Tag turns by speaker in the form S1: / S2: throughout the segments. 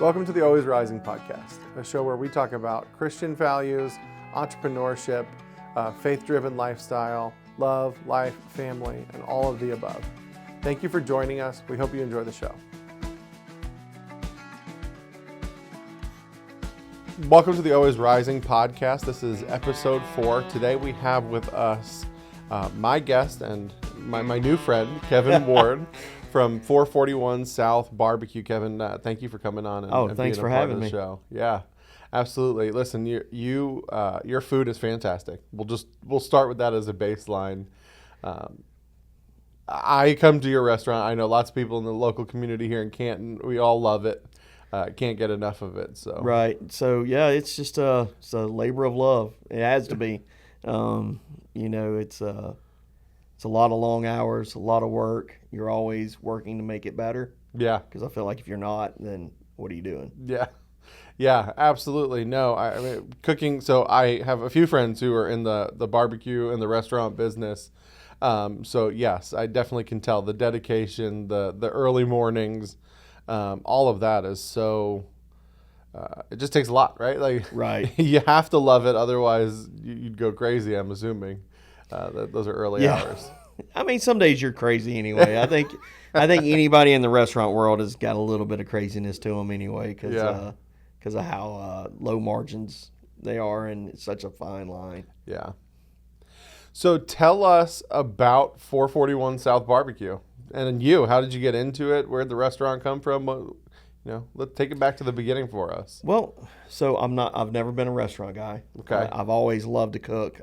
S1: Welcome to the Always Rising podcast, a show where we talk about Christian values, entrepreneurship, faith-driven lifestyle, love, life, family, and all of the above. Thank you for joining us. We hope you enjoy the show. Welcome to the Always Rising podcast. This is episode 4. Today we have with us my guest and my new friend, Kevin Ward, from 441 South BBQ. Kevin, thank you for coming on and
S2: thanks
S1: being
S2: for
S1: a part
S2: having
S1: of the
S2: me.
S1: show. Yeah, absolutely. Listen, your food is fantastic. We'll start with that as a baseline. I come to your restaurant. I know lots of people in the local community here in Canton. We all love it. Can't get enough of it. So
S2: Right. So yeah, it's just it's a labor of love. It has to be. It's a lot of long hours, a lot of work. You're always working to make it better.
S1: Yeah.
S2: Because I feel like if you're not, then what are you doing?
S1: Yeah, absolutely. No, I mean, cooking. So I have a few friends who are in the barbecue and the restaurant business. So yes, I definitely can tell the dedication, the early mornings, all of that is so. It just takes a lot, right? Like,
S2: Right.
S1: You have to love it, otherwise you'd go crazy. I'm assuming those are early hours.
S2: I mean, some days you're crazy anyway. I think anybody in the restaurant world has got a little bit of craziness to them anyway, because of how low margins they are, and it's such a fine line.
S1: Yeah. So tell us about 441 South BBQ, and how did you get into it? Where did the restaurant come from? Let's take it back to the beginning for us.
S2: Well, so I've never been a restaurant guy.
S1: Okay.
S2: I've always loved to cook.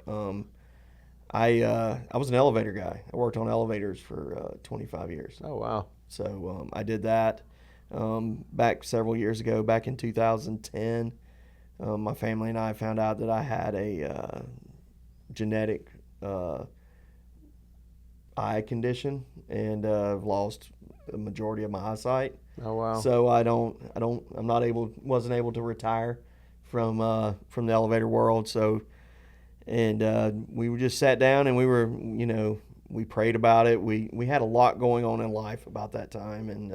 S2: I was an elevator guy. I worked on elevators for 25 years.
S1: Oh, wow.
S2: So I did that back several years ago, back in 2010. My family and I found out that I had a genetic eye condition, and I've lost a majority of my eyesight.
S1: Oh, wow.
S2: So wasn't able to retire from the elevator world. So, and we just sat down and we prayed about it. We had a lot going on in life about that time, and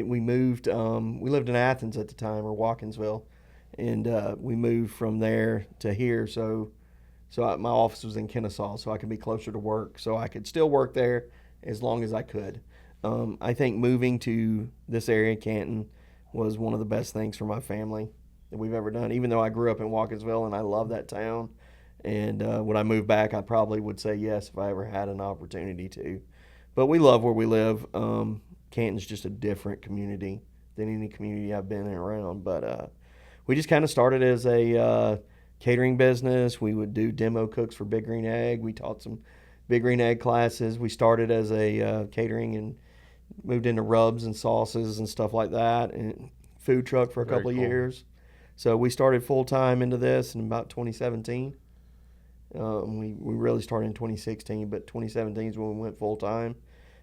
S2: we moved. We lived in Athens at the time, or Watkinsville, and we moved from there to here. So my office was in Kennesaw, so I could be closer to work, so I could still work there as long as I could. I think moving to this area, Canton, was one of the best things for my family that we've ever done, even though I grew up in Watkinsville and I love that town. And when I moved back, I probably would say yes if I ever had an opportunity to. But we love where we live. Canton's just a different community than any community I've been in around. But we just kind of started as a catering business. We would do demo cooks for Big Green Egg. We taught some Big Green Egg classes. We started as a catering and moved into rubs and sauces and stuff like that, and food truck for a couple of years. So we started full-time into this in about 2017. We really started in 2016, but 2017 is when we went full-time.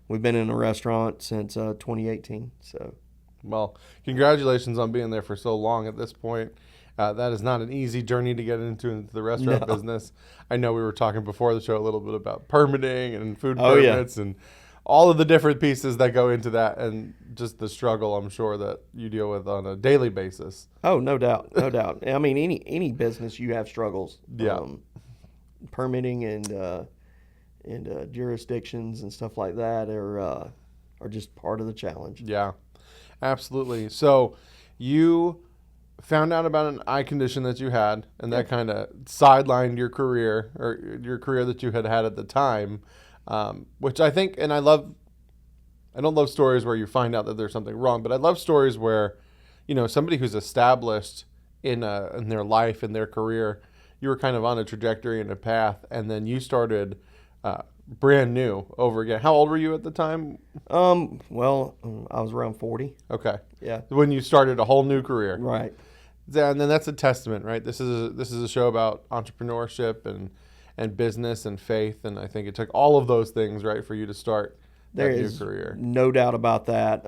S2: We've been in a restaurant since 2018. So,
S1: well, congratulations on being there for so long at this point. That is not an easy journey to get into the restaurant business. I know we were talking before the show a little bit about permitting and food permits and all of the different pieces that go into that, and just the struggle I'm sure that you deal with on a daily basis.
S2: Oh, no doubt, no doubt. I mean, any business you have struggles.
S1: Yeah.
S2: Permitting and jurisdictions and stuff like that are just part of the challenge.
S1: Yeah, absolutely. So you found out about an eye condition that you had, and that kind of sidelined your career, or your career that you had at the time, which I think, and I don't love stories where you find out that there's something wrong, but I love stories where, somebody who's established in their life, in their career, you were kind of on a trajectory and a path, and then you started brand new over again. How old were you at the time?
S2: Well, I was around 40.
S1: Okay.
S2: Yeah.
S1: When you started a whole new career.
S2: Right.
S1: And then that's a testament, right? This is a show about entrepreneurship and business and faith, and I think it took all of those things, right, for you to start that new career.
S2: No doubt about that.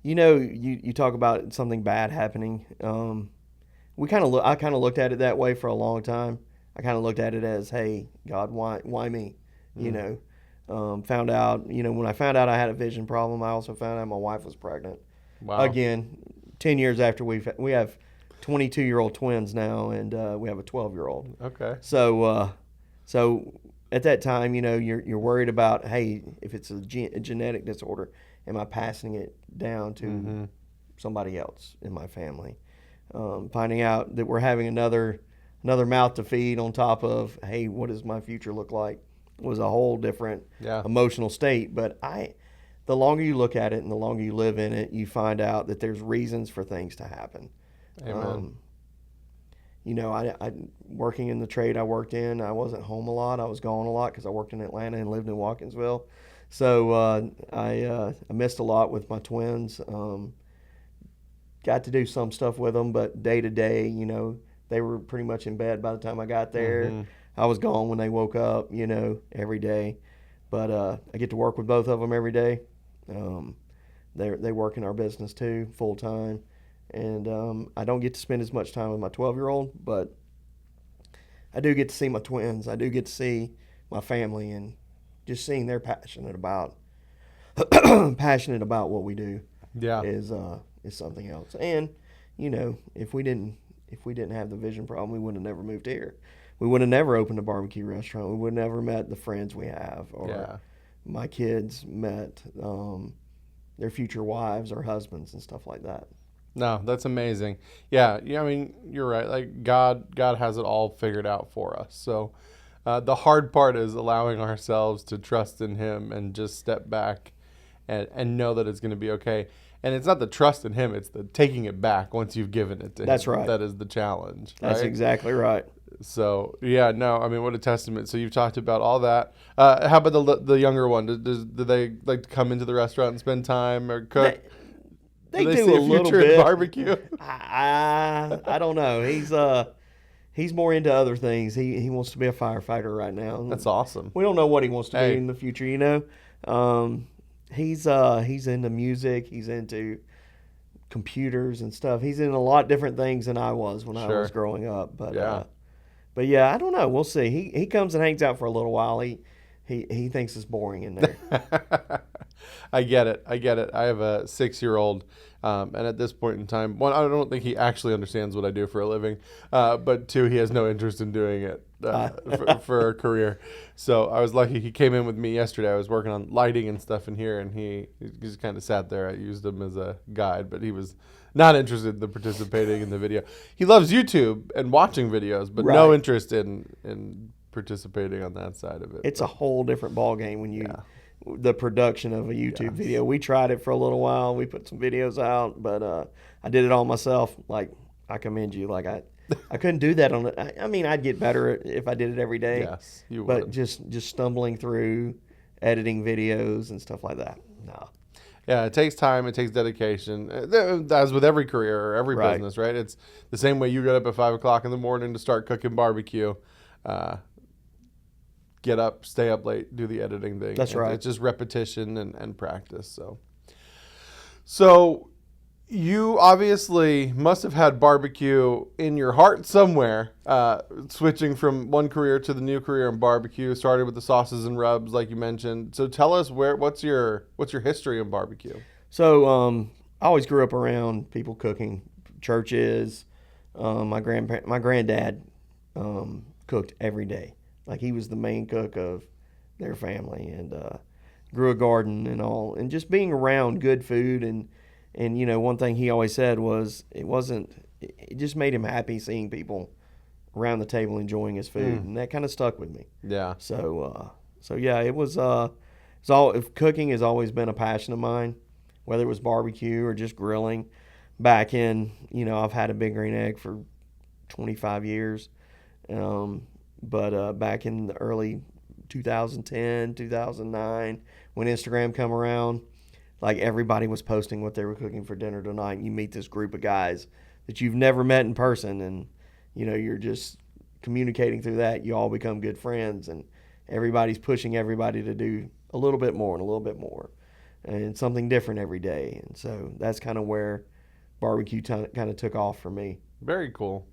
S2: You talk about something bad happening. I kind of looked at it that way for a long time. I kind of looked at it as, hey, God, why me? Found out, when I found out I had a vision problem, I also found out my wife was pregnant.
S1: Wow.
S2: Again, 10 years after we have 22-year-old twins now, and we have a 12-year-old.
S1: Okay.
S2: So at that time, you're worried about, hey, if it's a genetic disorder, am I passing it down to somebody else in my family? Finding out that we're having another mouth to feed on top of, hey, what does my future look like, was a whole different emotional state. But the longer you look at it and the longer you live in it, you find out that there's reasons for things to happen.
S1: Amen.
S2: I working in the trade I worked in, I wasn't home a lot. I was gone a lot because I worked in Atlanta and lived in Watkinsville. So I missed a lot with my twins. Got to do some stuff with them, but day to day, they were pretty much in bed by the time I got there. I was gone when they woke up, every day. But I get to work with both of them every day. They work in our business too, full time. And I don't get to spend as much time with my 12-year-old, but I do get to see my twins. I do get to see my family, and just seeing they're passionate about what we do.
S1: Yeah.
S2: Is something else. And if we didn't have the vision problem, we would have never moved here. We would have never opened a barbecue restaurant. We would have never met the friends we have, or my kids met their future wives or husbands and stuff like that.
S1: No, that's amazing. Yeah. I mean, you're right. Like God has it all figured out for us. So the hard part is allowing ourselves to trust in Him and just step back and know that it's going to be okay. And it's not the trust in Him; it's the taking it back once you've given it to Him.
S2: That's right.
S1: That is the challenge.
S2: That's
S1: right?
S2: exactly right.
S1: So I mean, what a testament. So you've talked about all that. How about the younger one? Do they like to come into the restaurant and spend time or cook?
S2: They
S1: do
S2: do
S1: see
S2: a
S1: a
S2: little
S1: future
S2: bit.
S1: in barbecue?
S2: I don't know. He's more into other things. He wants to be a firefighter right now.
S1: That's awesome.
S2: We don't know what he wants to be in the future. He's into music. He's into computers and stuff. He's into a lot of different things than I was when I was growing up. But I don't know. We'll see. He comes and hangs out for a little while. He thinks it's boring in there.
S1: I get it. I have a 6-year-old, and at this point in time, one, I don't think he actually understands what I do for a living, but two, he has no interest in doing it for a career. So I was lucky. He came in with me yesterday. I was working on lighting and stuff in here, and he just kind of sat there. I used him as a guide, but he was not interested in participating in the video. He loves YouTube and watching videos, but no interest in participating on that side of it.
S2: It's a whole different ball game when you the production of a YouTube video. We tried it for a little while. We put some videos out, but I did it all myself. Like, I commend you. Like, I couldn't do that on it. I mean, I'd get better if I did it every day.
S1: Yes, you would.
S2: But just stumbling through editing videos and stuff like that. No.
S1: Yeah, it takes time. It takes dedication. As with every career or every business, right? It's the same way you get up at 5 o'clock in the morning to start cooking barbecue. Get up, stay up late, do the editing thing.
S2: That's right.
S1: It's just repetition and practice. So you obviously must have had barbecue in your heart somewhere, switching from one career to the new career in barbecue. Started with the sauces and rubs, like you mentioned. So tell us what's your history in barbecue?
S2: So I always grew up around people cooking, churches. My granddad cooked every day. Like, he was the main cook of their family, and grew a garden and all. And just being around good food, and one thing he always said was it just made him happy seeing people around the table enjoying his food, and that kind of stuck with me. Yeah. So it was cooking has always been a passion of mine, whether it was barbecue or just grilling. Back in, I've had a Big Green Egg for 25 years. But back in the early 2010, 2009, when Instagram come around, like, everybody was posting what they were cooking for dinner tonight. And you meet this group of guys that you've never met in person, and you're just communicating through that. You all become good friends, and everybody's pushing everybody to do a little bit more and a little bit more, and something different every day. And so that's kind of where barbecue kind of took off for me.
S1: Very cool.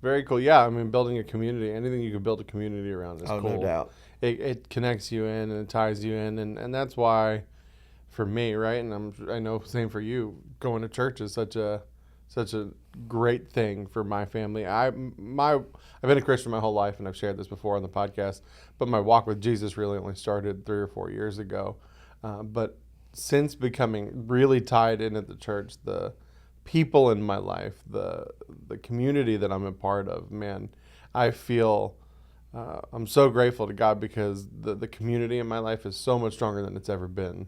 S1: Very cool. Yeah, I mean, building a community, anything you can build a community around is cool.
S2: Oh, no doubt.
S1: It connects you in and it ties you in, and that's why for me, right? And I know same for you. Going to church is such a great thing for my family. I've been a Christian my whole life, and I've shared this before on the podcast. But my walk with Jesus really only started 3 or 4 years ago. But since becoming really tied into the church, the people in my life, the community that I'm a part of, man, I feel I'm so grateful to God because the community in my life is so much stronger than it's ever been.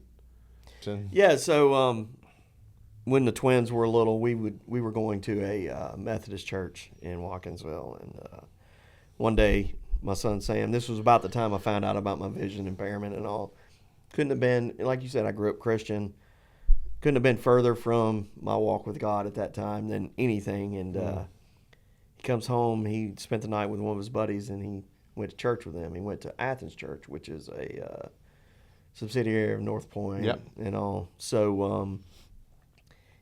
S2: Yeah, so when the twins were little, we were going to a Methodist church in Watkinsville, and one day my son Sam, this was about the time I found out about my vision impairment and all. Couldn't have been, like you said, I grew up Christian. Couldn't have been further from my walk with God at that time than anything. And he comes home. He spent the night with one of his buddies, and he went to church with them. He went to Athens Church, which is a subsidiary of North Point and all. So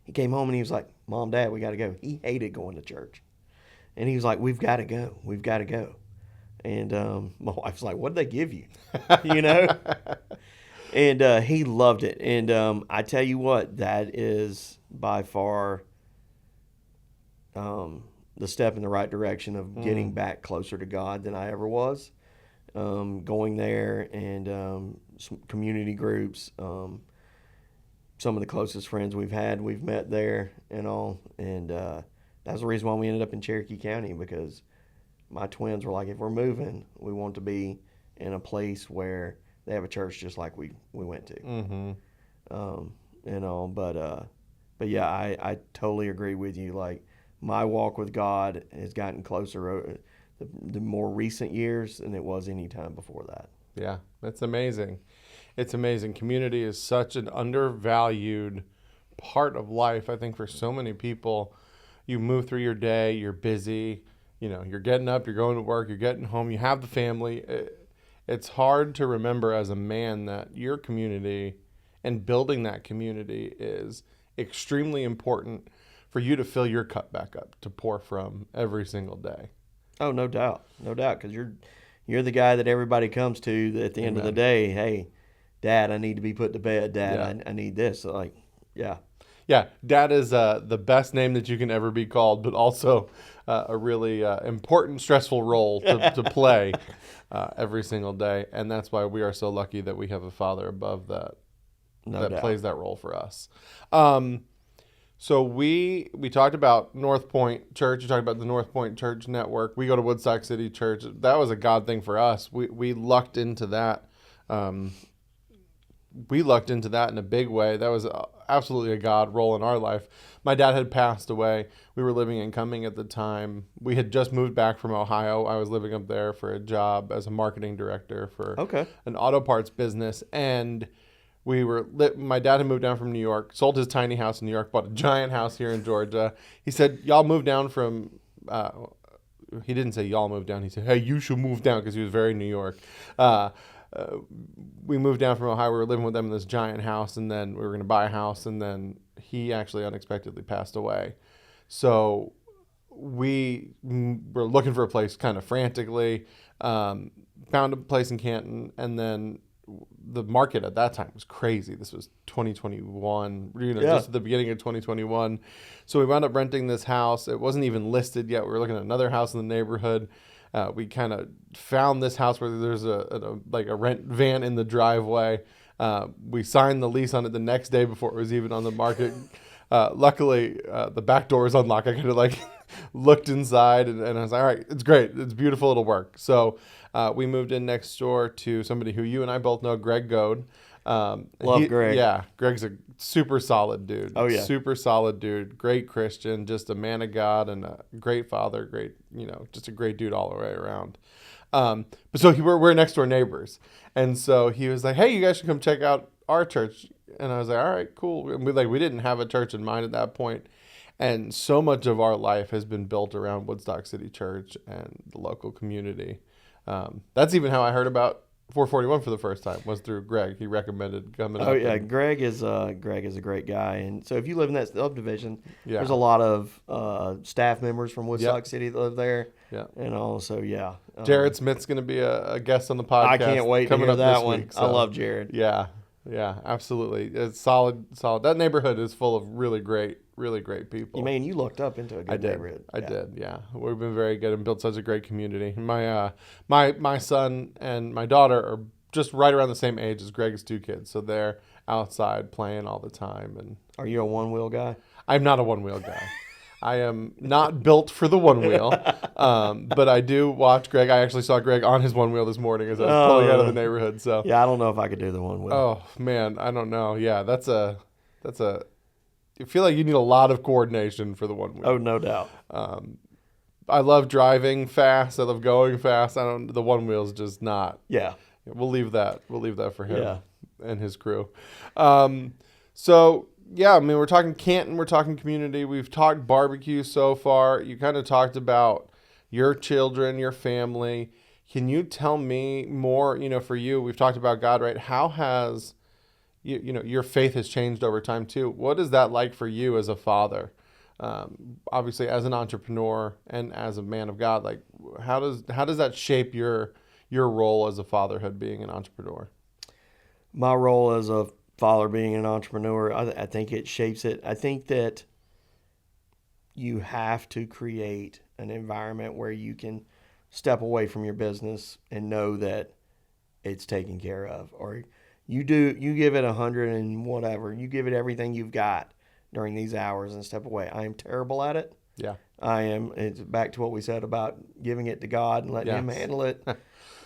S2: he came home, and he was like, Mom, Dad, we got to go. He hated going to church. And he was like, we've got to go. We've got to go. And my wife's like, what did they give you? You know? And he loved it. And I tell you what, that is by far the step in the right direction of getting back closer to God than I ever was. Going there and some community groups, some of the closest friends we've met there and all. And that's the reason why we ended up in Cherokee County, because my twins were like, if we're moving, we want to be in a place where they have a church just like we went to.
S1: Mm-hmm.
S2: And all, but yeah, I totally agree with you. Like, my walk with God has gotten closer the more recent years than it was any time before that.
S1: Yeah, that's amazing. It's amazing. Community is such an undervalued part of life. I think for so many people, you move through your day, you're busy, you're getting up, you're going to work, you're getting home, you have the family. It's hard to remember as a man that your community and building that community is extremely important for you to fill your cup back up, to pour from every single day.
S2: Oh, no doubt. No doubt, because you're the guy that everybody comes to that at the end of the day, hey, Dad, I need to be put to bed. Dad, I need this. So, like, yeah.
S1: Yeah, Dad is the best name that you can ever be called, but also a really important, stressful role to play every single day. And that's why we are so lucky that we have a father above that plays that role for us. So we talked about North Point Church. You talked about the North Point Church Network. We go to Woodstock City Church. That was a God thing for us. We lucked into that. We lucked into that in a big way. That was absolutely a God role in our life. My dad had passed away. We were living in Cumming at the time. We had just moved back from Ohio. I was living up there for a job as a marketing director for an auto parts business. And my dad had moved down from New York, sold his tiny house in New York, bought a giant house here in Georgia. He said, y'all moved down from, he didn't say y'all moved down. He said, hey, you should move down, because he was very New York. We moved down from Ohio. We were living with them in this giant house, and then we were going to buy a house, and then he actually unexpectedly passed away. So we were looking for a place kind of frantically, found a place in Canton, and then the market at that time was crazy. This was 2021, just at the beginning of 2021. So we wound up renting this house. It wasn't even listed yet. We were looking at another house in the neighborhood. We kind of found this house where there's a rent van in the driveway. We signed the lease on it the next day before it was even on the market. Luckily, the back door was unlocked. I kind of looked inside and I was like, all right, it's great. It's beautiful. It'll work. So we moved in next door to somebody who you and I both know, Greg Goad.
S2: Love Greg.
S1: Yeah, Greg's a super solid dude.
S2: Oh, yeah.
S1: Super solid dude. Great Christian, just a man of God and a great father. Great, just a great dude all the way around. But so we're next door neighbors. And so he was like, hey, you guys should come check out our church. And I was like, all right, cool. And we didn't have a church in mind at that point. And so much of our life has been built around Woodstock City Church and the local community. That's even how I heard about 441 for the first time, was through Greg. He recommended coming up.
S2: Oh, yeah. Greg is a great guy. And so if you live in that subdivision,
S1: yeah,
S2: there's a lot of staff members from Woodstock City that live there.
S1: Yeah.
S2: And also, yeah.
S1: Jared Smith's going to be a guest on the podcast.
S2: I can't wait to hear that one.
S1: week, so.
S2: I love Jared.
S1: Yeah. Yeah, absolutely. It's solid. That neighborhood is full of really great people.
S2: You mean you looked up into a good neighborhood?
S1: I did. Yeah, we've been very good and built such a great community. My son and my daughter are just right around the same age as Greg's two kids, so they're outside playing all the time. And
S2: Are you a one-wheel guy?
S1: I'm not a one-wheel guy. I am not built for the one wheel, but I do watch Greg. I actually saw Greg on his one wheel this morning as I was pulling out of the neighborhood. So
S2: yeah, I don't know if I could do the one wheel.
S1: oh man, I don't know. Yeah, that's a. You feel like you need a lot of coordination for the one wheel.
S2: Oh, no doubt.
S1: I love driving fast. I love going fast. The one wheel's just not.
S2: Yeah.
S1: We'll leave that for him
S2: Yeah.
S1: and his crew. So yeah, I mean, we're talking Canton, we're talking community. We've talked barbecue so far. You kind of talked about your children, your family. Can you tell me more, for you, we've talked about God, right? How has, your faith has changed over time too. What is that like for you as a father? Obviously as an entrepreneur and as a man of God, like how does that shape your role as a fatherhood being an entrepreneur?
S2: My role as a father being an entrepreneur, I think it shapes it. I think that you have to create an environment where you can step away from your business and know that it's taken care of, or you give it 100 and whatever, you give it everything you've got during these hours and step away. I am terrible at it.
S1: Yeah.
S2: It's back to what we said about giving it to God and letting him handle it.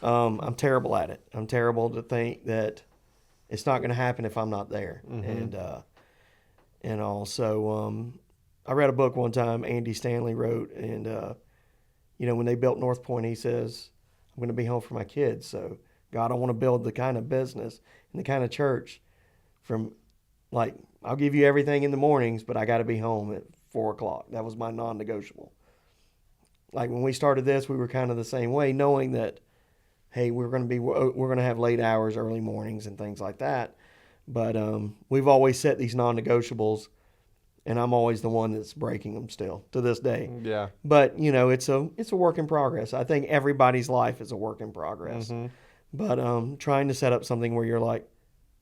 S2: I'm terrible at it. I'm terrible to think that it's not going to happen if I'm not there. Mm-hmm. And also, I read a book one time Andy Stanley wrote, and when they built North Point, he says, "I'm going to be home for my kids. So God, I want to build the kind of business and the kind of church from, like, I'll give you everything in the mornings, but I got to be home at 4:00. That was my non-negotiable. Like when we started this, we were kind of the same way, knowing that, hey, we're going to have late hours, early mornings, and things like that. But we've always set these non-negotiables, and I'm always the one that's breaking them still to this day.
S1: Yeah.
S2: But it's a work in progress. I think everybody's life is a work in progress. Mm-hmm. But trying to set up something where you're like,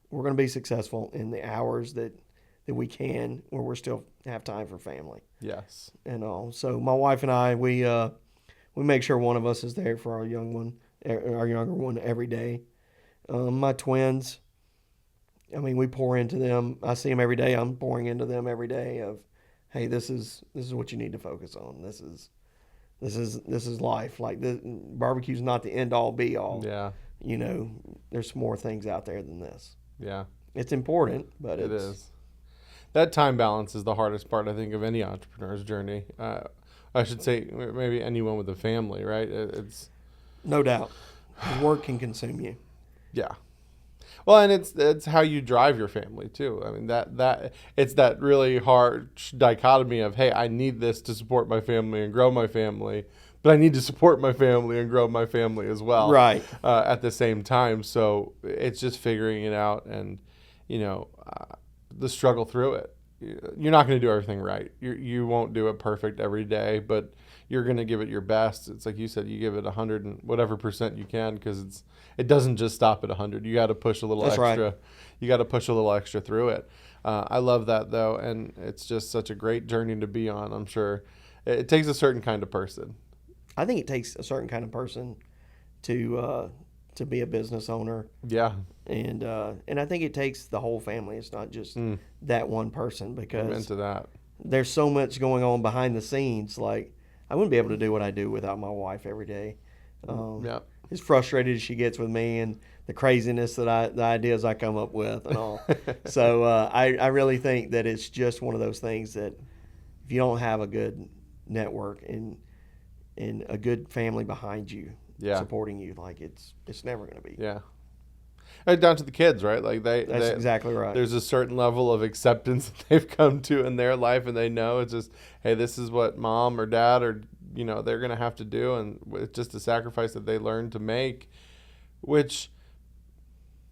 S2: we're going to be successful in the hours that we can, where we're still have time for family.
S1: Yes.
S2: And all. So my wife and I, we make sure one of us is there for our younger one every day. My twins, I mean, we pour into them. I see them every day. I'm pouring into them every day of, hey, this is what you need to focus on. This is life. Like barbecue's not the end all be all.
S1: Yeah.
S2: There's more things out there than this.
S1: Yeah.
S2: It's important, but
S1: it is. That time balance is the hardest part, I think, of any entrepreneur's journey. I should say maybe anyone with a family, right? It's
S2: no doubt. Work can consume you.
S1: Yeah. Well, and it's how you drive your family too. I mean that it's that really harsh dichotomy of, hey, I need this to support my family and grow my family, but I need to support my family and grow my family as well.
S2: Right.
S1: At the same time, so it's just figuring it out and the struggle through it. You're not going to do everything right. You won't do it perfect every day, but you're going to give it your best. It's like you said, you give it 100 and whatever % you can, because it doesn't just stop at 100. You got to push a little extra. Right. You got to push a little extra through it. I love that though, and it's just such a great journey to be on. I'm sure it takes a certain kind of person.
S2: I think it takes a certain kind of person to be a business owner.
S1: Yeah.
S2: And I think it takes the whole family. It's not just that one person, because
S1: I'm into that.
S2: There's so much going on behind the scenes. Like, I wouldn't be able to do what I do without my wife every day.
S1: Yeah.
S2: As frustrated as she gets with me and the craziness the ideas I come up with and all. So I really think that it's just one of those things that if you don't have a good network and a good family behind you, supporting you, like it's never going to be.
S1: Yeah. And down to the kids, right? Like
S2: that's exactly right.
S1: There's a certain level of acceptance that they've come to in their life, and they know it's just, hey, this is what mom or dad or they're going to have to do, and it's just a sacrifice that they learn to make, which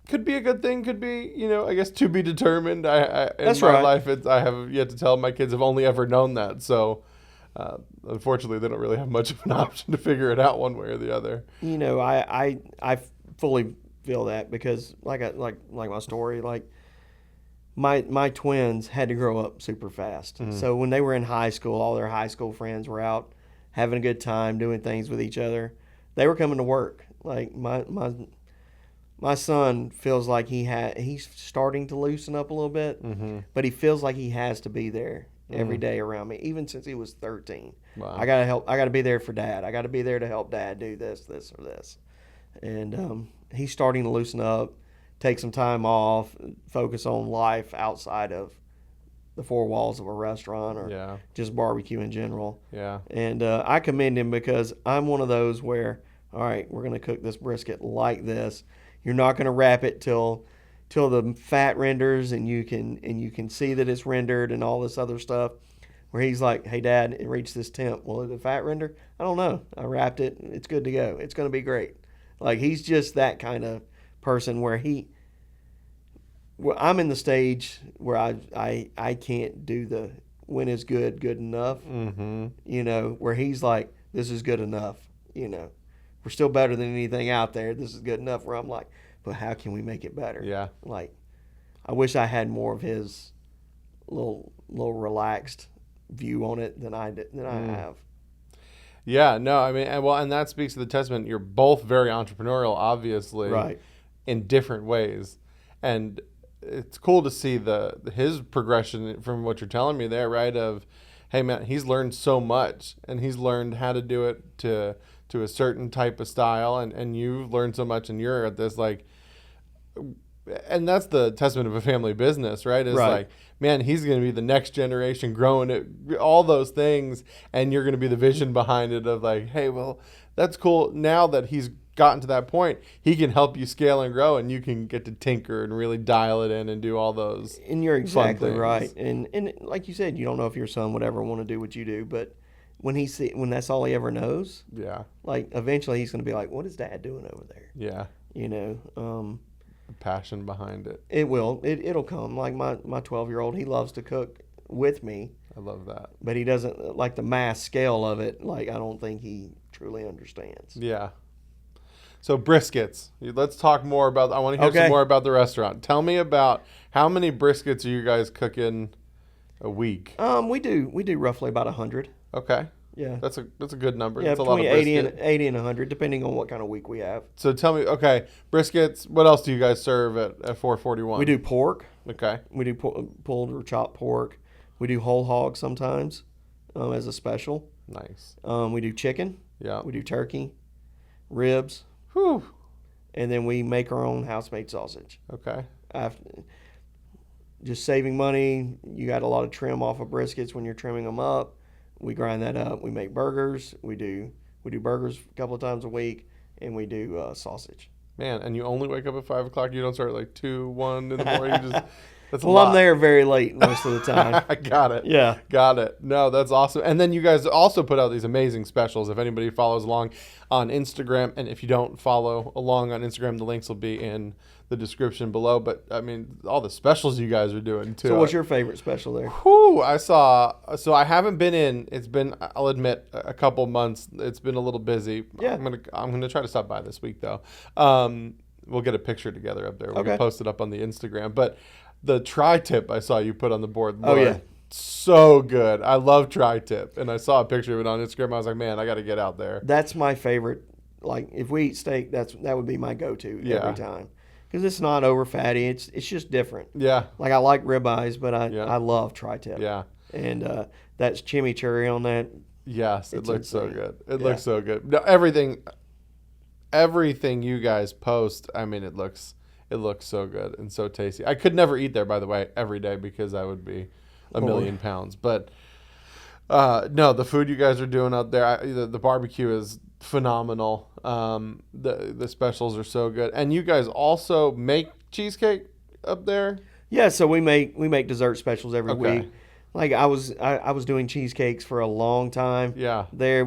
S1: could be a good thing, could be, I guess, to be determined. In my life, I have yet to tell. My kids have only ever known that, so unfortunately, they don't really have much of an option to figure it out one way or the other.
S2: I fully feel that because like my story, like my twins had to grow up super fast.
S1: Mhm.
S2: So when they were in high school, all their high school friends were out having a good time, doing things with each other. They were coming to work. Like my son feels like he's starting to loosen up a little bit,
S1: Mm-hmm.
S2: but he feels like he has to be there every day around me, even since he was 13.
S1: Wow.
S2: I gotta help. I gotta be there for Dad. I gotta be there to help Dad do this, or this. And he's starting to loosen up, take some time off, focus on life outside of the four walls of a restaurant or
S1: Yeah.
S2: just barbecue in general.
S1: Yeah.
S2: And I commend him because I'm one of those where, all right, we're gonna cook this brisket like this. You're not gonna wrap it till the fat renders and you can see that it's rendered and all this other stuff. Where he's like, hey, Dad, it reached this temp. Well, the fat render? I don't know. I wrapped it. It's good to go. It's going to be great. Like, he's just that kind of person where I'm in the stage where I can't do the when is good enough,
S1: Mm-hmm.
S2: Where he's like, this is good enough, We're still better than anything out there. This is good enough where I'm like, but how can we make it better?
S1: Yeah.
S2: Like, I wish I had more of his little relaxed view on it than I have.
S1: Yeah, no, I mean, and that speaks to the testament. You're both very entrepreneurial, obviously,
S2: Right.
S1: in different ways, and it's cool to see his progression from what you're telling me there, right? Of, hey man, he's learned so much, and he's learned how to do it to a certain type of style, and you've learned so much, and you're at this like. And that's the testament of a family business, right? It's
S2: Right.
S1: like, man, he's going to be the next generation growing it, all those things. And you're going to be the vision behind it of like, hey, well, that's cool. Now that he's gotten to that point, he can help you scale and grow and you can get to tinker and really dial it in and do all those.
S2: And you're exactly
S1: things.
S2: right. And like you said, you don't know if your son would ever want to do what you do, but when that's all he ever knows,
S1: Yeah.
S2: like eventually he's going to be like, what is Dad doing over there?
S1: Yeah. The passion behind it.
S2: It will. It'll come. Like my 12-year-old, he loves to cook with me,
S1: I love that.
S2: but he doesn't like the mass scale of it. Like, I don't think he truly understands.
S1: Yeah. So briskets. Let's talk more about. I want to hear
S2: Okay.
S1: some more about the restaurant. Tell me about how many briskets are you guys cooking a week?
S2: We do roughly about 100.
S1: Okay,
S2: Yeah.
S1: that's a good number.
S2: Yeah,
S1: That's a lot of
S2: between 80
S1: brisket.
S2: and 80 and 100, depending on what kind of week we have.
S1: So tell me, okay, briskets. What else do you guys serve at 441?
S2: We do pork.
S1: Okay.
S2: We do pulled or chopped pork. We do whole hog sometimes as a special.
S1: Nice.
S2: We do chicken.
S1: Yeah.
S2: We do turkey, ribs,
S1: Whew.
S2: and then we make our own house-made sausage.
S1: Okay.
S2: Just saving money. You got a lot of trim off of briskets when you're trimming them up. We grind that up. We make burgers. We do burgers a couple of times a week, and we do sausage.
S1: Man, and you only wake up at 5 o'clock. You don't start at like 2, 1 in the morning. You just that's a
S2: Well,
S1: lot.
S2: I'm there very late most of the time.
S1: I got it.
S2: Yeah.
S1: Got it. No, that's awesome. And then you guys also put out these amazing specials. If anybody follows along on Instagram, and if you don't follow along on Instagram, the links will be in the description below. But I mean, all the specials you guys are doing too.
S2: So what's your favorite special there?
S1: Whew, so I haven't been in. It's been, I'll admit, a couple months. It's been a little busy.
S2: Yeah.
S1: I'm gonna try to stop by this week though. We'll get a picture together up there. We'll
S2: Okay.
S1: post it up on the Instagram. But the tri-tip I saw you put on the board.
S2: Oh, yeah.
S1: So good. I love tri-tip, and I saw a picture of it on Instagram. I was like, man, I got to get out there.
S2: That's my favorite. Like, if we eat steak, that would be my go-to
S1: Yeah.
S2: every time. Because it's not over fatty. It's just different.
S1: Yeah.
S2: Like, I like ribeyes, but I
S1: Yeah.
S2: love tri-tip.
S1: Yeah.
S2: And that's chimichurri on that.
S1: Yes, it
S2: It's
S1: looks so
S2: insane.
S1: good. It
S2: Yeah.
S1: looks so good. No, everything you guys post, I mean, it looks so good and so tasty. I could never eat there, by the way, every day because I would be a million pounds. But no, the food you guys are doing out there, the barbecue is phenomenal. The specials are so good, and you guys also make cheesecake up there.
S2: Yeah, so we make dessert specials every
S1: Okay.
S2: week. Like, I was doing cheesecakes for a long time.
S1: Yeah.
S2: There,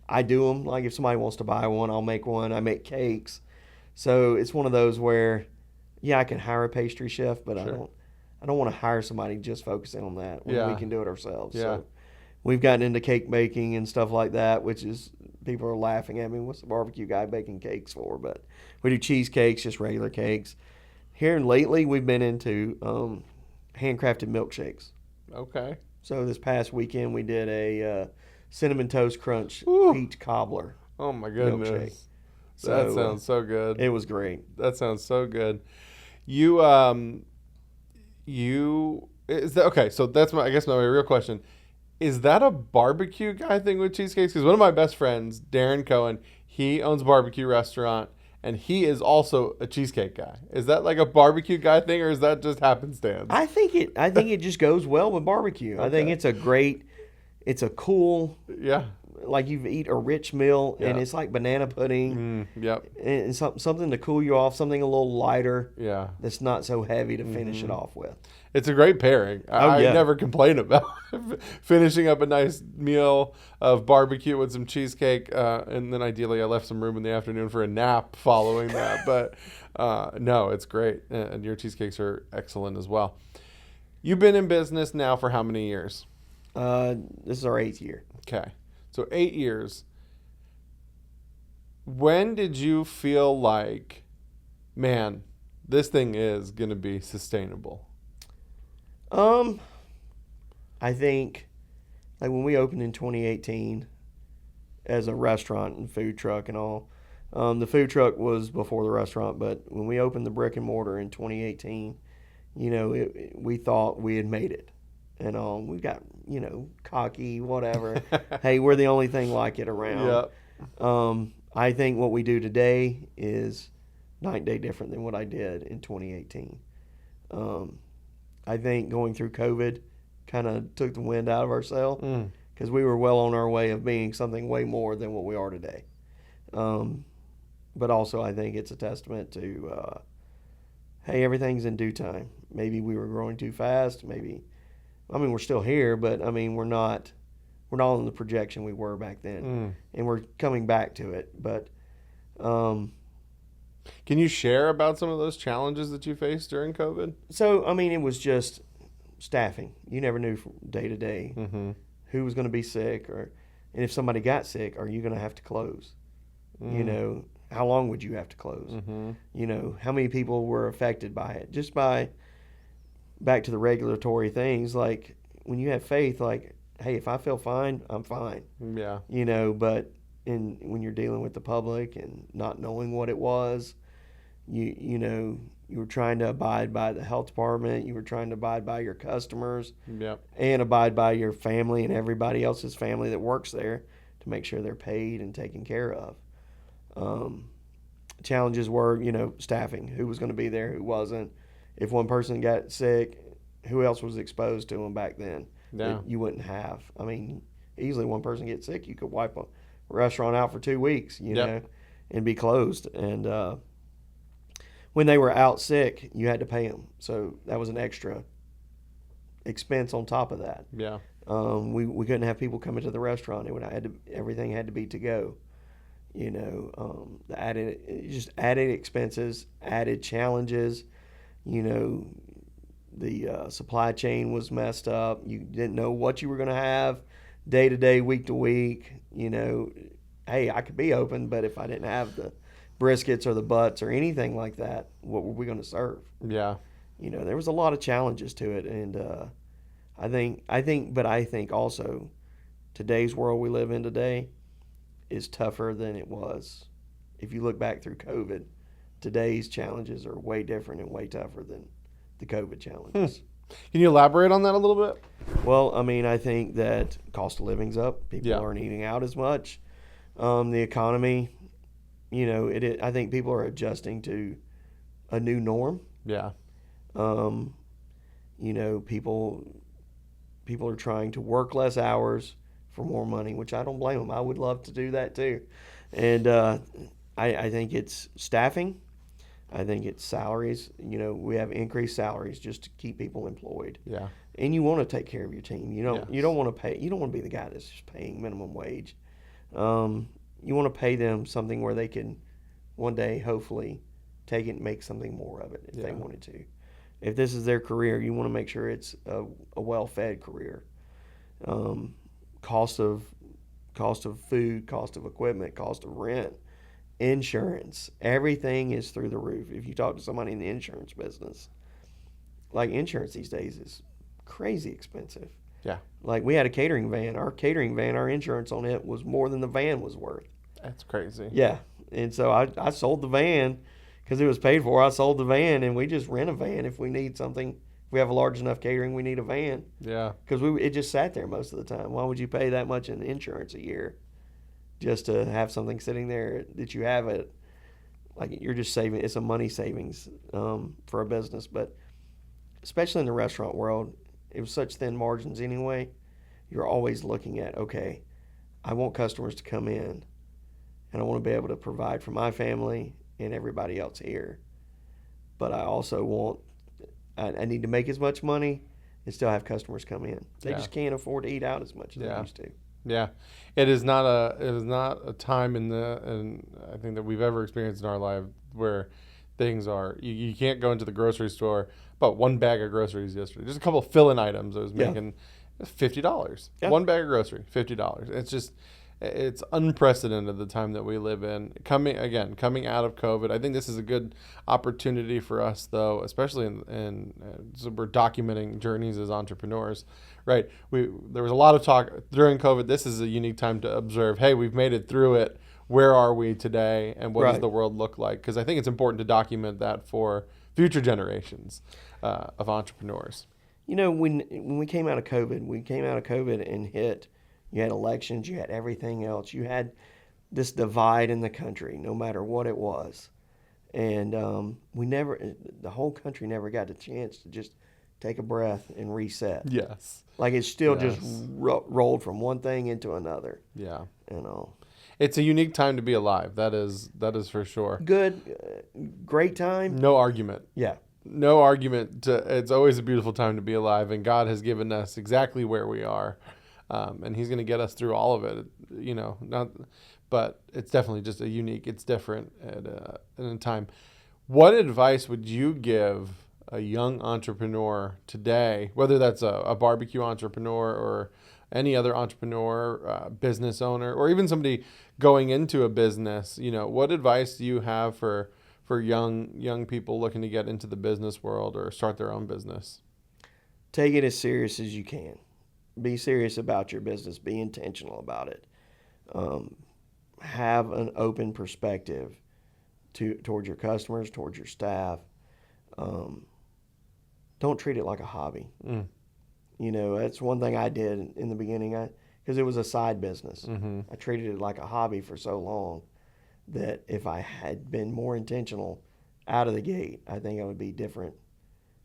S2: I do them. Like, if somebody wants to buy one, I'll make one. I make cakes. So it's one of those where, yeah, I can hire a pastry chef, but
S1: Sure.
S2: I don't want to hire somebody just focusing on that when
S1: Yeah.
S2: we can do it ourselves.
S1: Yeah.
S2: So we've gotten into cake baking and stuff like that, which is, people are laughing at me. What's the barbecue guy baking cakes for? But we do cheesecakes, just regular cakes. Here lately, we've been into handcrafted milkshakes.
S1: Okay.
S2: So this past weekend, we did a cinnamon toast crunch
S1: Ooh.
S2: peach cobbler.
S1: Oh my goodness.
S2: Milkshake.
S1: That
S2: So,
S1: sounds so good.
S2: It was great.
S1: That sounds so good. You is that okay? So that's I guess my real question. Is that a barbecue guy thing with cheesecakes? Because one of my best friends, Darren Cohen, he owns a barbecue restaurant, and he is also a cheesecake guy. Is that like a barbecue guy thing, or is that just happenstance?
S2: I think it just goes well with barbecue. I think it's a cool,
S1: Yeah.
S2: like you eat a rich meal, and
S1: Yeah.
S2: it's like banana pudding,
S1: Yep.
S2: and something to cool you off, something a little lighter.
S1: Yeah.
S2: That's not so heavy to finish it off with.
S1: It's a great pairing. I
S2: yeah.
S1: never complain about finishing up a nice meal of barbecue with some cheesecake, and then ideally I left some room in the afternoon for a nap following that. But no, it's great, and your cheesecakes are excellent as well. You've been in business now for how many years?
S2: This is our 8th year.
S1: Okay, so 8 years. When did you feel like, man, this thing is going to be sustainable?
S2: I think, like when we opened in 2018 as a restaurant and food truck and all, the food truck was before the restaurant, but when we opened the brick and mortar in 2018, we thought we had made it. And we got, cocky, whatever. Hey, we're the only thing like it around.
S1: Yep.
S2: I think what we do today is night and day different than what I did in 2018. I think going through COVID kind of took the wind out of our sail because we were well on our way of being something way more than what we are today. But also I think it's a testament to, hey, everything's in due time. Maybe we were growing too fast. We're still here, but we're not on the projection we were back then, and we're coming back to it. But
S1: can you share about some of those challenges that you faced during COVID?
S2: So, it was just staffing. You never knew from day to day who was going to be sick, and if somebody got sick, are you going to have to close? How long would you have to close? How many people were affected by it? Just by back to the regulatory things, like when you have faith, like, hey, if I feel fine, I'm fine.
S1: Yeah.
S2: But when you're dealing with the public and not knowing what it was, you were trying to abide by the health department, you were trying to abide by your customers,
S1: Yep.
S2: and abide by your family and everybody else's family that works there to make sure they're paid and taken care of. Challenges were, staffing, who was going to be there, who wasn't. If one person got sick, who else was exposed to them back then?
S1: Yeah.
S2: That you wouldn't have. Easily one person gets sick, you could wipe a restaurant out for 2 weeks, and be closed. And when they were out sick, you had to pay them. So that was an extra expense on top of that.
S1: Yeah.
S2: We couldn't have people come into the restaurant. Everything had to be to go. The added expenses, added challenges. The supply chain was messed up. You didn't know what you were going to have day to day, week to week. Hey, I could be open, but if I didn't have the briskets or the butts or anything like that, what were we going to serve?
S1: Yeah.
S2: There was a lot of challenges to it, and I think also today's world we live in today is tougher than it was. If you look back through COVID, today's challenges are way different and way tougher than the COVID challenges.
S1: Can you elaborate on that a little bit?
S2: Well, I think that cost of living's up. People
S1: Yeah.
S2: aren't eating out as much. The economy, I think people are adjusting to a new norm.
S1: Yeah.
S2: People are trying to work less hours for more money, which I don't blame them. I would love to do that too. And I think it's staffing. I think it's salaries. We have increased salaries just to keep people employed.
S1: Yeah.
S2: And you want to take care of your team. You
S1: Yes.
S2: don't want to be the guy that's just paying minimum wage. You want to pay them something where they can one day hopefully take it and make something more of it if they wanted to. If this is their career, you want to make sure it's a well-fed career. cost of food, cost of equipment, cost of rent, insurance, everything is through the roof. If you talk to somebody in the insurance business, like insurance these days is crazy expensive.
S1: Yeah.
S2: Like we had a catering van. Our catering van, our insurance on it was more than the van was worth.
S1: That's crazy.
S2: Yeah. And so I sold the van because it was paid for. I sold the van, and we just rent a van if we need something. If we have a large enough catering, we need a van.
S1: Yeah.
S2: Because it just sat there most of the time. Why would you pay that much in insurance a year just to have something sitting there that you have it? Like you're just saving. It's a money savings for a business. But especially in the restaurant world, it was such thin margins anyway. You're always looking at, okay, I want customers to come in, and I want to be able to provide for my family and everybody else here. But I also want, I need to make as much money and still have customers come in. They just can't afford to eat out as much as they used to.
S1: Yeah, it is not a time and I think that we've ever experienced in our life where things are you can't go into the grocery store. Bought one bag of groceries yesterday. Just a couple of fill-in items. I was making $50.
S2: Yeah.
S1: One bag of grocery, $50. It's unprecedented the time that we live in. Coming out of COVID, I think this is a good opportunity for us, though, especially so we're documenting journeys as entrepreneurs, right? There was a lot of talk during COVID. This is a unique time to observe. Hey, we've made it through it. Where are we today, and what does the world look like? Because I think it's important to document that for future generations of entrepreneurs.
S2: You know, when we came out of COVID, and hit. You had elections, you had everything else. You had this divide in the country, no matter what it was. And the whole country never got a chance to just take a breath and reset.
S1: Yes.
S2: Like it's still just rolled from one thing into another.
S1: Yeah.
S2: You know.
S1: It's a unique time to be alive. That is for sure.
S2: Good, great time.
S1: No argument.
S2: Yeah.
S1: No argument. It's always a beautiful time to be alive, and God has given us exactly where we are. And he's going to get us through all of it, but it's definitely just it's different at a time. What advice would you give a young entrepreneur today, whether that's a barbecue entrepreneur or any other entrepreneur, business owner, or even somebody going into a business? What advice do you have for young people looking to get into the business world or start their own business?
S2: Take it as serious as you can. Be serious about your business. Be intentional about it. Have an open perspective towards your customers, towards your staff. Don't treat it like a hobby. That's one thing I did in the beginning because it was a side business. Mm-hmm. I treated it like a hobby for so long that if I had been more intentional out of the gate, I think I would be different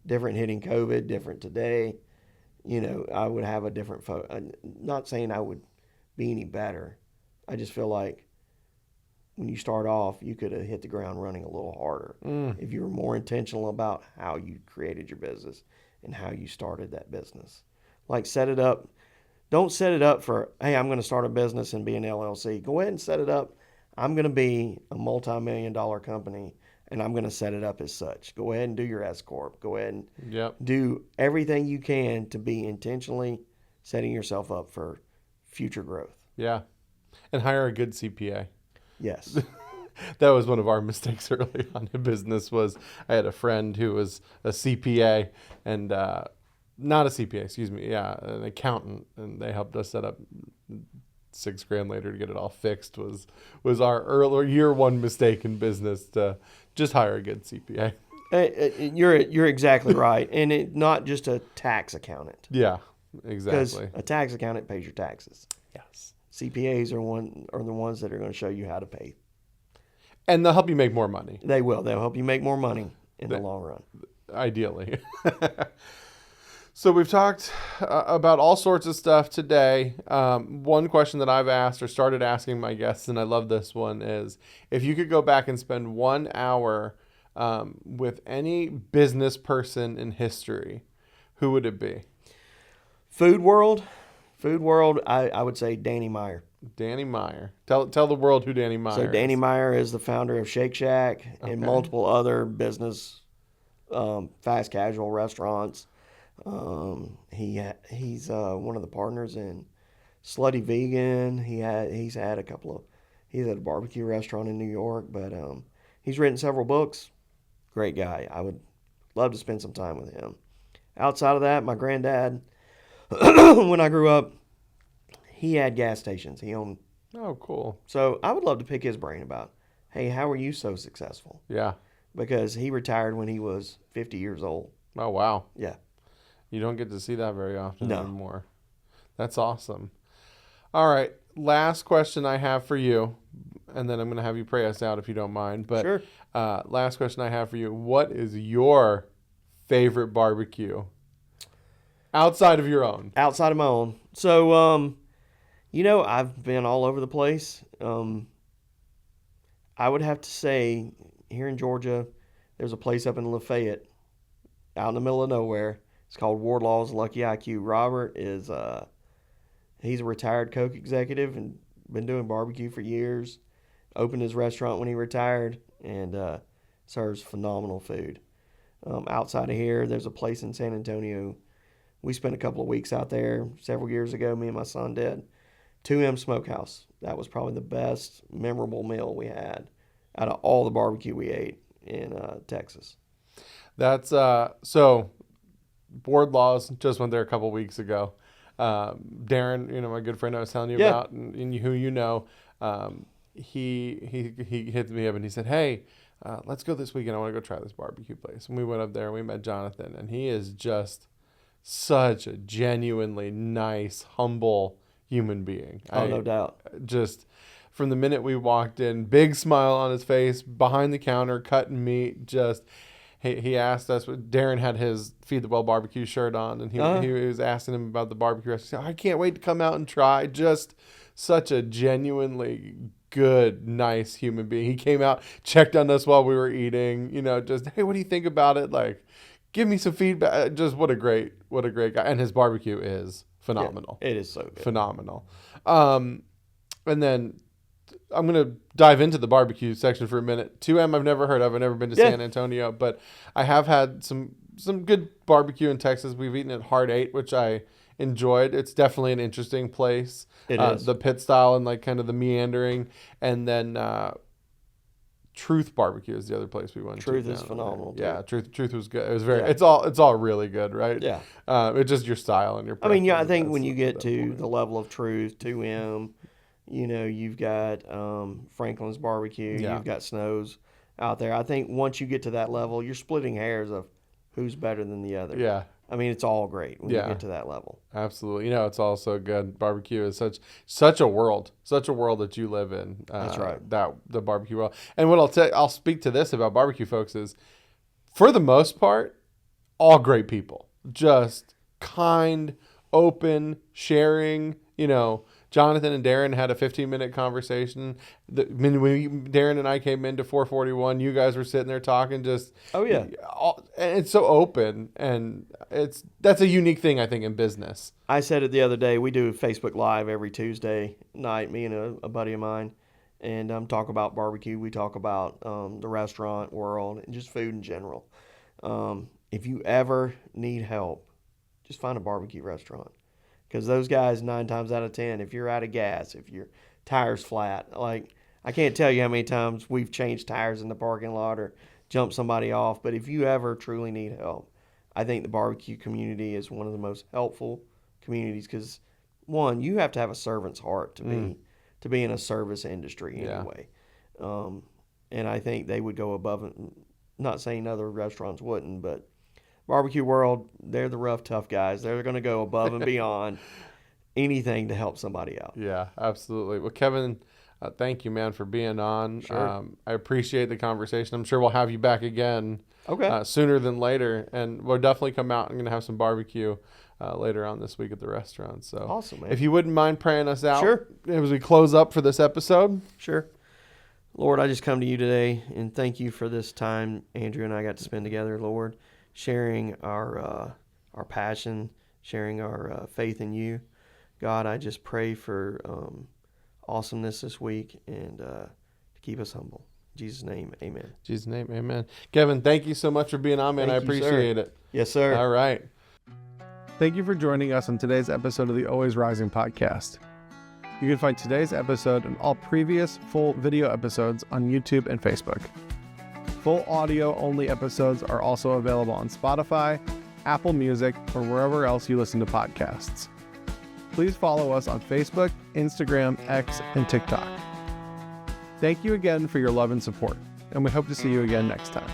S2: hitting COVID, different today. I would have a different I'm not saying I would be any better. I just feel like when you start off, you could have hit the ground running a little harder if you were more intentional about how you created your business and how you started that business. Like set it up. Don't set it up for, hey, I'm going to start a business and be an LLC. Go ahead and set it up. I'm going to be a multi-million-dollar company, and I'm going to set it up as such. Go ahead and do your S Corp. Go ahead and do everything you can to be intentionally setting yourself up for future growth.
S1: Yeah. And hire a good CPA.
S2: Yes.
S1: That was one of our mistakes early on in business. Was I had a friend who was a CPA and not a CPA, excuse me. Yeah, an accountant, and they helped us set up. $6,000 later to get it all fixed was our earlier year one mistake in business to just hire a good CPA.
S2: You're exactly right, and not just a tax accountant.
S1: Yeah, exactly.
S2: Because a tax accountant pays your taxes.
S1: Yes.
S2: CPAs are the ones that are going to show you how to pay.
S1: And they'll help you make more money.
S2: They will. They'll help you make more money in the long run.
S1: Ideally. So we've talked about all sorts of stuff today. One question that I've asked or started asking my guests, and I love this one, is if you could go back and spend 1 hour with any business person in history, who would it be?
S2: Food world, I would say Danny Meyer.
S1: Danny Meyer. Tell the world who Danny Meyer is.
S2: So Danny Meyer is the founder of Shake Shack and multiple other business fast casual restaurants. He's one of the partners in Slutty Vegan. He's had a barbecue restaurant in New York, but he's written several books. Great guy. I would love to spend some time with him. Outside of that, my granddad, when I grew up, he had gas stations. He owned.
S1: Oh, cool.
S2: So I would love to pick his brain about, hey, how were you so successful?
S1: Yeah.
S2: Because he retired when he was 50 years old.
S1: Oh, wow.
S2: Yeah.
S1: You don't get to see that very often
S2: No.
S1: anymore. That's awesome. All right. Last question I have for you, and then I'm going to have you pray us out if you don't mind. But
S2: Sure.
S1: Last question I have for you. What is your favorite barbecue outside of your own?
S2: Outside of my own. So, I've been all over the place. I would have to say, here in Georgia, there's a place up in Lafayette, out in the middle of nowhere. It's called Wardlaw's Lucky IQ. Robert is, he's a retired Coke executive and been doing barbecue for years. Opened his restaurant when he retired and serves phenomenal food. Outside of here, there's a place in San Antonio. We spent a couple of weeks out there several years ago, me and my son did. 2M Smokehouse. That was probably the best memorable meal we had out of all the barbecue we ate in Texas.
S1: That's so Wardlaw's just went there a couple weeks ago. Darren, my good friend I was telling you about, and who he hit me up and he said, hey, let's go this weekend. I want to go try this barbecue place. And we went up there and we met Jonathan, and he is just such a genuinely nice, humble human being.
S2: No doubt.
S1: Just from the minute we walked in, big smile on his face, behind the counter, cutting meat. Just he asked us. Darren had his Feed the Well barbecue shirt on, and he was asking him about the barbecue restaurant. He said, I can't wait to come out and try. Just such a genuinely good, nice human being. He came out, checked on us while we were eating. Just, hey, what do you think about it? Like, give me some feedback. Just what a great guy. And his barbecue is phenomenal.
S2: Yeah, it is so good.
S1: Phenomenal. And then I'm going to dive into the barbecue section for a minute. 2M I've never heard of. I've never been to San Antonio, but I have had some good barbecue in Texas. We've eaten at Hard 8, which I enjoyed. It's definitely an interesting place.
S2: It is.
S1: The pit style and like kind of the meandering. And then Truth Barbecue is the other place we went to.
S2: Truth is phenomenal.
S1: Yeah, Truth was good. It was very. It's all really good, right?
S2: Yeah.
S1: It's just your style and your.
S2: I think when you get to the level of Truth, 2M, you've got Franklin's Barbecue, you've got Snow's out there. I think once you get to that level, you're splitting hairs of who's better than the other.
S1: Yeah.
S2: I mean, it's all great when you get to that level.
S1: Absolutely. It's all so good. Barbecue is such a world that you live in.
S2: That's right.
S1: The barbecue world. And what I'll speak to this about barbecue folks is, for the most part, all great people. Just kind, open, sharing. Jonathan and Darren had a 15-minute conversation. When Darren and I came into 441, you guys were sitting there talking just...
S2: Oh, yeah.
S1: And it's so open, and that's a unique thing, I think, in business.
S2: I said it the other day. We do Facebook Live every Tuesday night, me and a buddy of mine, and talk about barbecue. We talk about the restaurant world and just food in general. If you ever need help, just find a barbecue restaurant. Because those guys, 9 times out of 10, if you're out of gas, if your tire's flat, like, I can't tell you how many times we've changed tires in the parking lot or jumped somebody off. But if you ever truly need help, I think the barbecue community is one of the most helpful communities. Because, one, you have to have a servant's heart to be in a service industry anyway. And I think they would go above it. Not saying other restaurants wouldn't, but barbecue world, they're the rough, tough guys. They're going to go above and beyond anything to help somebody out.
S1: Yeah, absolutely. Well, Kevin, thank you, man, for being on.
S2: Sure.
S1: I appreciate the conversation. I'm sure we'll have you back again sooner than later. And we'll definitely come out. I'm going to have some barbecue later on this week at the restaurant. So
S2: awesome, man.
S1: If you wouldn't mind praying us out
S2: Sure.
S1: as we close up for this episode.
S2: Sure. Lord, I just come to you today and thank you for this time Andrew and I got to spend together, Lord. Sharing our passion, sharing our faith in you. God, I just pray for awesomeness this week and to keep us humble. In Jesus' name, amen.
S1: In Jesus' name, amen. Kevin, thank you so much for being on, man. I appreciate it.
S2: Yes, sir.
S1: All right. Thank you for joining us on today's episode of the Always Rising podcast. You can find today's episode and all previous full video episodes on YouTube and Facebook. Full audio-only episodes are also available on Spotify, Apple Music, or wherever else you listen to podcasts. Please follow us on Facebook, Instagram, X, and TikTok. Thank you again for your love and support, and we hope to see you again next time.